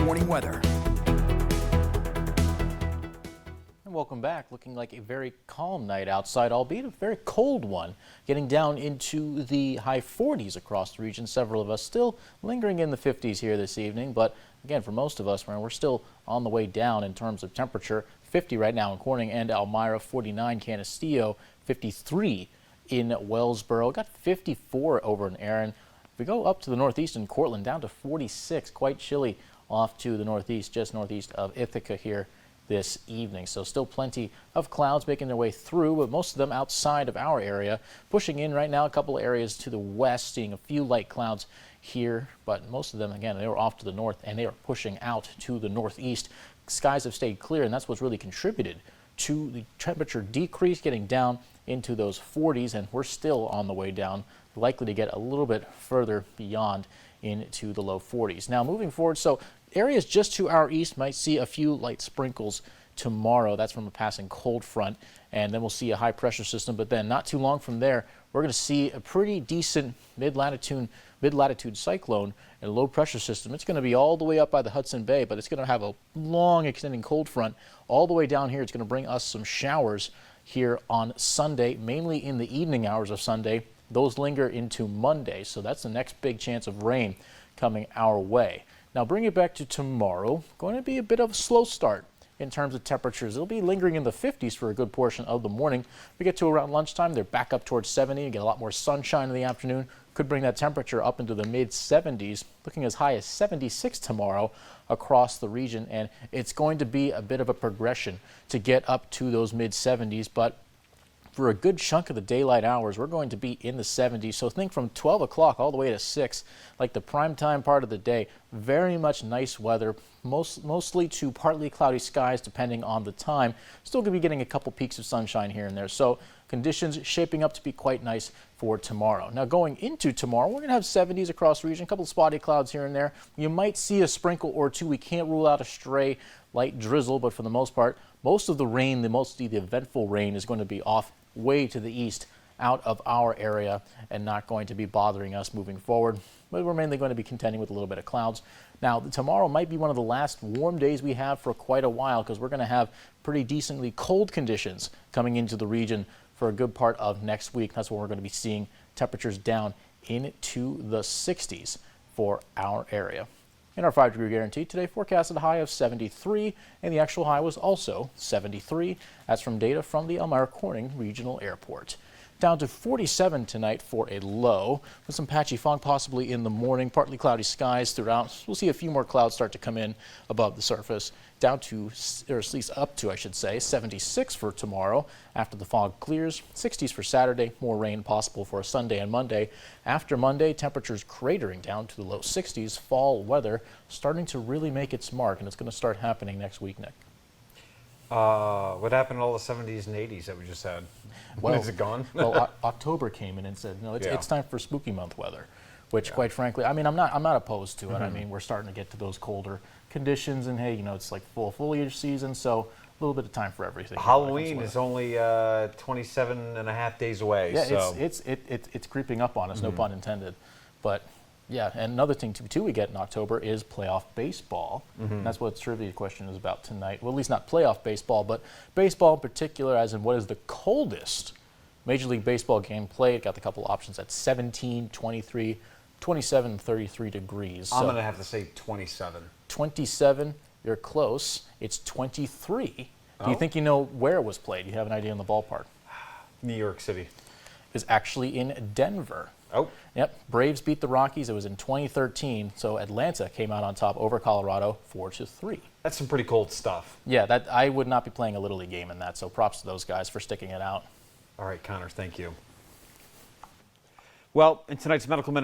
warning weather. Welcome back. Looking like a very calm night outside, albeit a very cold one, getting down into the high 40s across the region. Several of us still lingering in the 50s here this evening, but again, for most of us, we're still on the way down in terms of temperature. 50 right now in Corning and Elmira, 49 Canisteo, 53 in Wellsboro, got 54 over in Erin. If we go up to the northeast in Cortland, down to 46, quite chilly off to the northeast, just northeast of Ithaca here this evening. So still plenty of clouds making their way through, but most of them outside of our area. Pushing in right now, a couple of areas to the west, seeing a few light clouds here, but most of them, again, they were off to the north and they are pushing out to the northeast. Skies have stayed clear, and that's what's really contributed to the temperature decrease, getting down into those 40s, and we're still on the way down, likely to get a little bit further beyond into the low 40s. Now moving forward, so areas just to our east might see a few light sprinkles tomorrow. That's from a passing cold front, and then we'll see a high pressure system, but then not too long from there we're going to see a pretty decent mid-latitude cyclone and a low pressure system. It's going to be all the way up by the Hudson Bay, but it's going to have a long extending cold front all the way down here. It's going to bring us some showers here on Sunday, mainly in the evening hours of Sunday. Those linger into Monday, so that's the next big chance of rain coming our way. Now bring it back to tomorrow. Going to be a bit of a slow start in terms of temperatures. It'll be lingering in the 50s for a good portion of the morning. We get to around lunchtime, they're back up towards 70. You get a lot more sunshine in the afternoon. Could bring that temperature up into the mid 70s, looking as high as 76 tomorrow across the region. And it's going to be a bit of a progression to get up to those mid 70s, but for a good chunk of the daylight hours, we're going to be in the 70s. So think from 12 o'clock all the way to 6, like the prime time part of the day. Very much nice weather, mostly to partly cloudy skies depending on the time. Still going to be getting a couple peaks of sunshine here and there. So conditions shaping up to be quite nice for tomorrow. Now going into tomorrow, we're going to have 70s across the region, a couple of spotty clouds here and there. You might see a sprinkle or two. We can't rule out a stray light drizzle, but for the most part, most of the rain, the eventful rain, is going to be off way to the east out of our area and not going to be bothering us moving forward. But we're mainly going to be contending with a little bit of clouds. Now tomorrow might be one of the last warm days we have for quite a while, because we're going to have pretty decently cold conditions coming into the region for a good part of next week. That's when we're going to be seeing temperatures down into the 60s for our area. In our 5-degree guarantee today, forecasted a high of 73, and the actual high was also 73. That's from data from the Elmira Corning Regional Airport. Down to 47 tonight for a low, with some patchy fog possibly in the morning, partly cloudy skies throughout. We'll see a few more clouds start to come in above the surface. Down to, or at least up to, I should say, 76 for tomorrow after the fog clears. 60s for Saturday, more rain possible for Sunday and Monday. After Monday, temperatures cratering down to the low 60s. Fall weather starting to really make its mark, and it's going to start happening next week, Nick. What happened to all the 70s and 80s that we just had? When is it gone? Well, October came in and said, no, it's time for spooky month weather, which quite frankly, I mean, I'm not opposed to it. I mean, we're starting to get to those colder conditions, and hey, you know, it's like full foliage season, so a little bit of time for everything. Halloween is only 27 and a half days away. Yeah, so. it's creeping up on us, no pun intended. But yeah, and another thing too we get in October is playoff baseball. And that's what the trivia question is about tonight. Well, at least not playoff baseball, but baseball in particular, as in what is the coldest Major League Baseball game played. Got a couple options at 17, 23, 27, and 33 degrees. I'm going to have to say 27. 27, you're close. It's 23. Do you think you know where it was played? Do you have an idea on the ballpark? New York City. It's actually in Denver. Oh. Yep. Braves beat the Rockies. It was in 2013. So Atlanta came out on top over Colorado 4-3. That's some pretty cold stuff. Yeah, that I would not be playing a Little League game in that. So props to those guys for sticking it out. All right, Connor, thank you. Well, in tonight's Medical Minute,